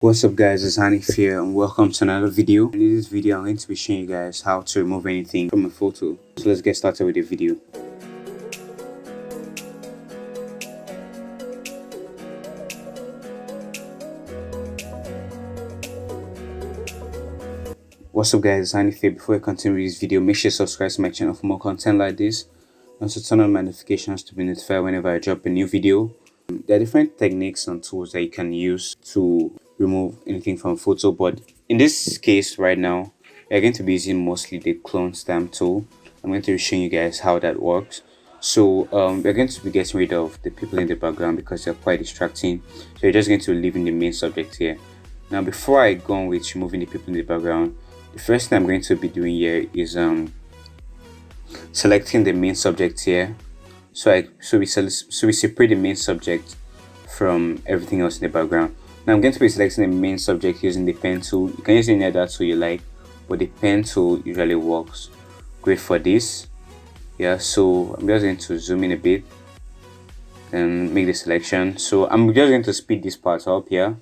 What's up guys, it's Hanif here and welcome to another video. In this video I'm going to be showing you guys how to remove anything from a photo. So let's get started with the video. What's up guys, it's Hanif here. Before I continue with this video, make sure to subscribe to my channel for more content like this. Also turn on my notifications to be notified whenever I drop a new video. There are different techniques and tools that you can use to remove anything from a photo, but in this case right now we're going to be using mostly the clone stamp tool. I'm going to be showing you guys how that works. So we're going to be getting rid of the people in the background because they're quite distracting, so you're just going to leave in the main subject here. Now before I go on with removing the people in the background, the first thing I'm going to be doing here is selecting the main subject here. So we separate the main subject from everything else in the background. Now I'm going to be selecting the main subject using the pen tool. You can use any other tool you like, but the pen tool usually works great for this. Yeah, so I'm just going to zoom in a bit and make the selection. So I'm just going to speed this part up here.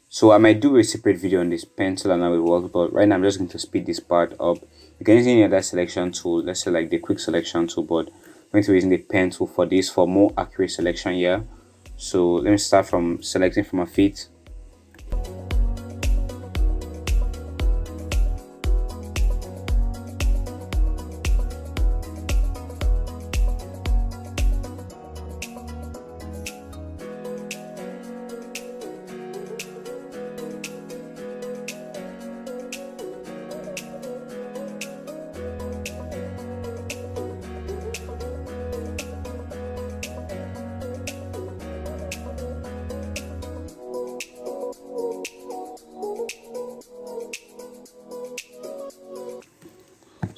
So I might do a separate video on this pen tool and how it works, but right now I'm just going to speed this part up. You can use any other selection tool, let's say like the quick selection tool, but I'm going to be using the pen tool for this for more accurate selection here. So let me start from selecting from my feet.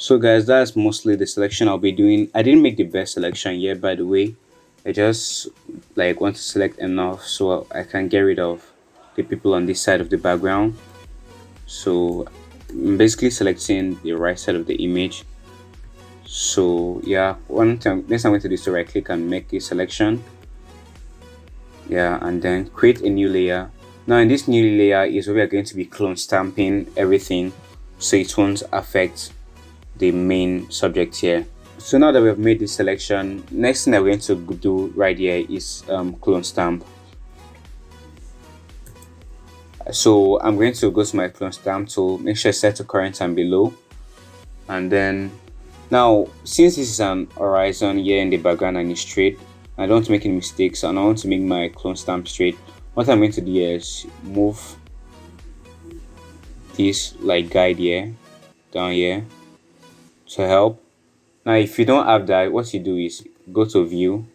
So guys, that's mostly the selection I'll be doing. I didn't make the best selection yet, by the way. I just like want to select enough so I can get rid of the people on this side of the background. So I'm basically selecting the right side of the image. So yeah, next I'm going to do is to right click and make a selection. Yeah, and then create a new layer. Now in this new layer is where we are going to be clone stamping everything so it won't affect the main subject here. So now that we have made this selection, next thing that we're going to do right here is clone stamp. So I'm going to go to my clone stamp tool, make sure set to current and below, and then now since this is an horizon here in the background and it's straight, I don't want to make any mistakes and I want to make my clone stamp straight. What I'm going to do is move this like guide here down here to help. Now if you don't have that, what you do is go to view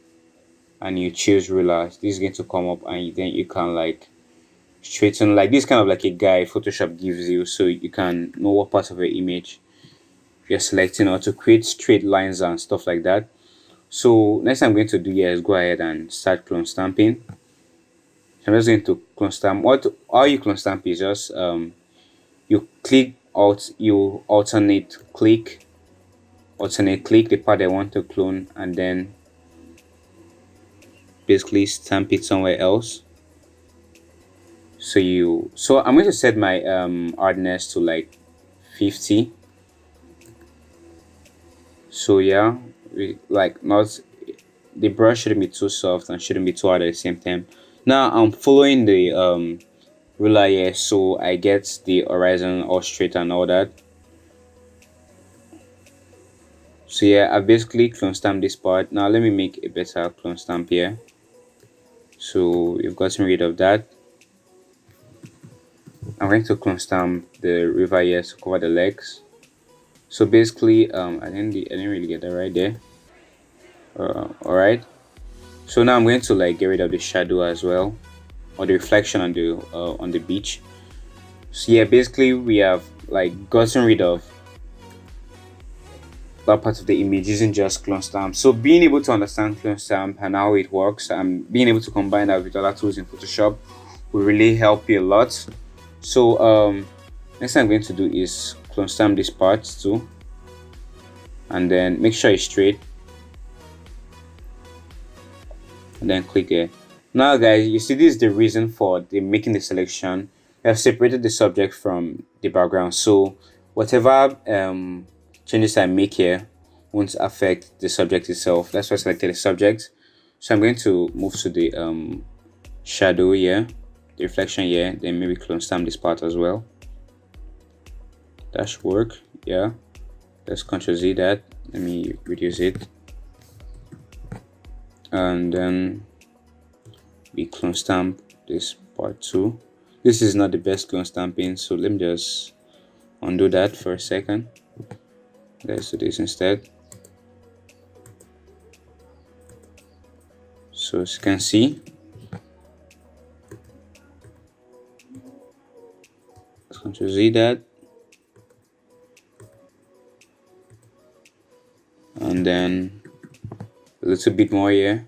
and you choose rulers. This is going to come up and then you can like straighten, like this kind of like a guide Photoshop gives you so you can know what part of your image you're selecting or to create straight lines and stuff like that. So next thing I'm going to do here is go ahead and start clone stamping. I'm just going to clone stamp. How you clone stamp is just you click you alternate click the part I want to clone and then basically stamp it somewhere else. So I'm going to set my hardness to like 50. So yeah, not the brush shouldn't be too soft and shouldn't be too hard at the same time. Now I'm following the ruler here so I get the horizon all straight and all that. So yeah, I basically clone stamp this part. Now let me make a better clone stamp here. So we've gotten rid of that. I'm going to clone stamp the river here to cover the legs. So basically, I didn't really get that right there. All right. So now I'm going to like get rid of the shadow as well, or the reflection on the beach. So yeah, basically we have like gotten rid of that part of the image using just clone stamp. So being able to understand clone stamp and how it works and being able to combine that with other tools in Photoshop will really help you a lot. So next thing I'm going to do is clone stamp this part too, and then make sure it's straight and then click here. Now guys, you see this is the reason for the making the selection. We have separated the subject from the background, so whatever changes I make here won't affect the subject itself. That's why I selected the subject. So I'm going to move to the shadow here, the reflection here, then maybe clone stamp this part as well. That should work. Yeah, let's Ctrl Z that. Let me reduce it, and then we clone stamp this part too. This is not the best clone stamping, so let me just undo that for a second. Let's do this instead. So as you can see, let's Ctrl Z that, and then a little bit more here.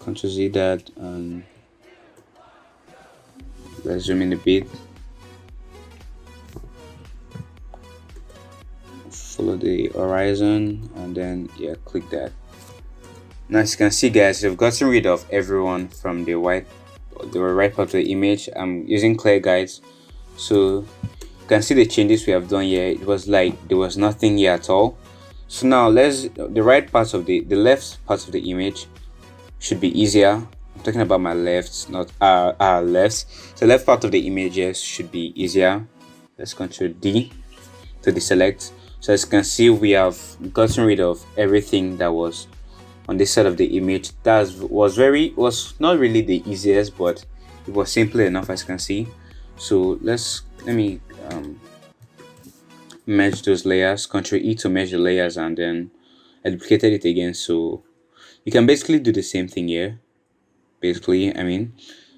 Ctrl Z that, and let's zoom in a bit. Follow the horizon, and then yeah, click that. Now as you can see guys, we've gotten rid of everyone from the right part of the image. I'm using clear guides, so you can see the changes we have done here. It was like there was nothing here at all. So now let's the right part of the left part of the image should be easier. I'm talking about my left, not our left. So left part of the images should be easier. Let's Ctrl D to deselect. So as you can see, we have gotten rid of everything that was on this side of the image. That was not really the easiest, but it was simple enough, as you can see. So let me merge those layers. Ctrl E to merge the layers, and then I duplicated it again. So you can basically do the same thing here. Basically, I mean,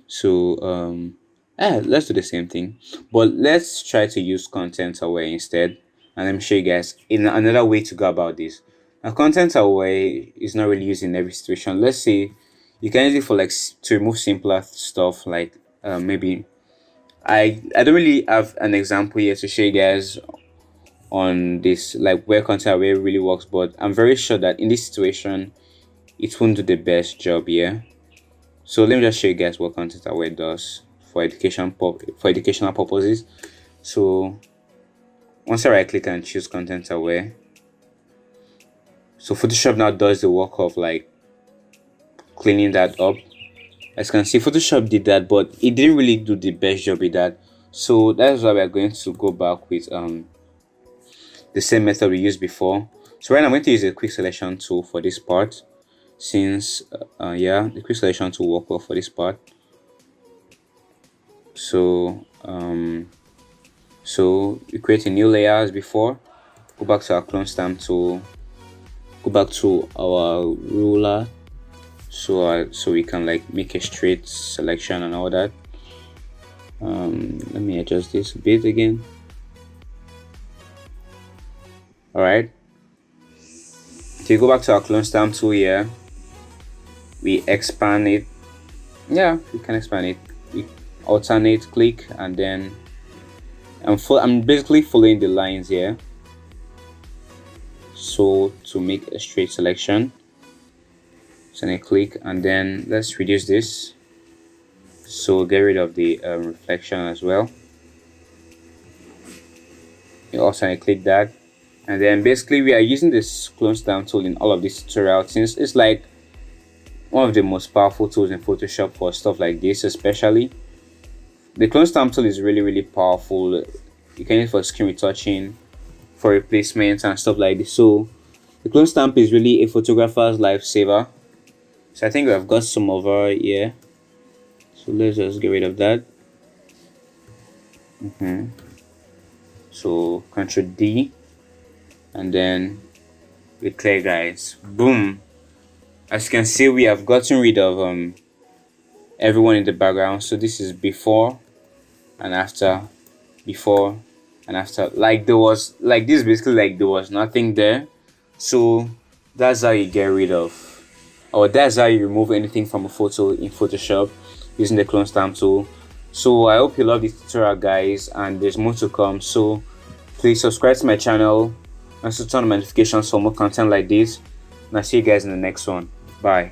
so let's do the same thing, but let's try to use content aware instead. And let me show you guys in another way to go about this. Now, content aware is not really used in every situation. Let's say you can use it for like to remove simpler stuff, like maybe I don't really have an example here to show you guys on this, like where content aware really works, but I'm very sure that in this situation it won't do the best job here. So let me just show you guys what content aware does for educational purposes. So once I right click and choose content aware, so Photoshop now does the work of like cleaning that up. As you can see, Photoshop did that, but it didn't really do the best job with that. So that's why we're going to go back with the same method we used before. So right now I'm going to use a quick selection tool for this part, since yeah, the quick selection tool work well for this part. So so we create a new layer as before, go back to our clone stamp tool, go back to our ruler, so we can like make a straight selection and all that. Let me adjust this a bit again. All right, so you go back to our clone stamp tool here, we expand it. Yeah, we can expand it. We alternate click, and then I'm basically following the lines here, so to make a straight selection. So then I click, and then let's reduce this, so get rid of the reflection as well. You also click that, and then basically we are using this clone stamp tool in all of this tutorial, since it's like one of the most powerful tools in Photoshop for stuff like this. Especially the clone stamp tool is really powerful. You can use it for screen retouching, for replacements and stuff like this. So the clone stamp is really a photographer's lifesaver. So I think we have got some over here, so let's just get rid of that. So Ctrl D, and then we clear guys. Boom. As you can see, we have gotten rid of everyone in the background. So this is before and after, before and after. Like there was like this, basically like there was nothing there. So that's how you get rid of, or that's how you remove anything from a photo in Photoshop using the clone stamp tool. So I hope you love this tutorial guys, and there's more to come. So please subscribe to my channel and turn on notifications for more content like this, and I'll see you guys in the next one. Bye.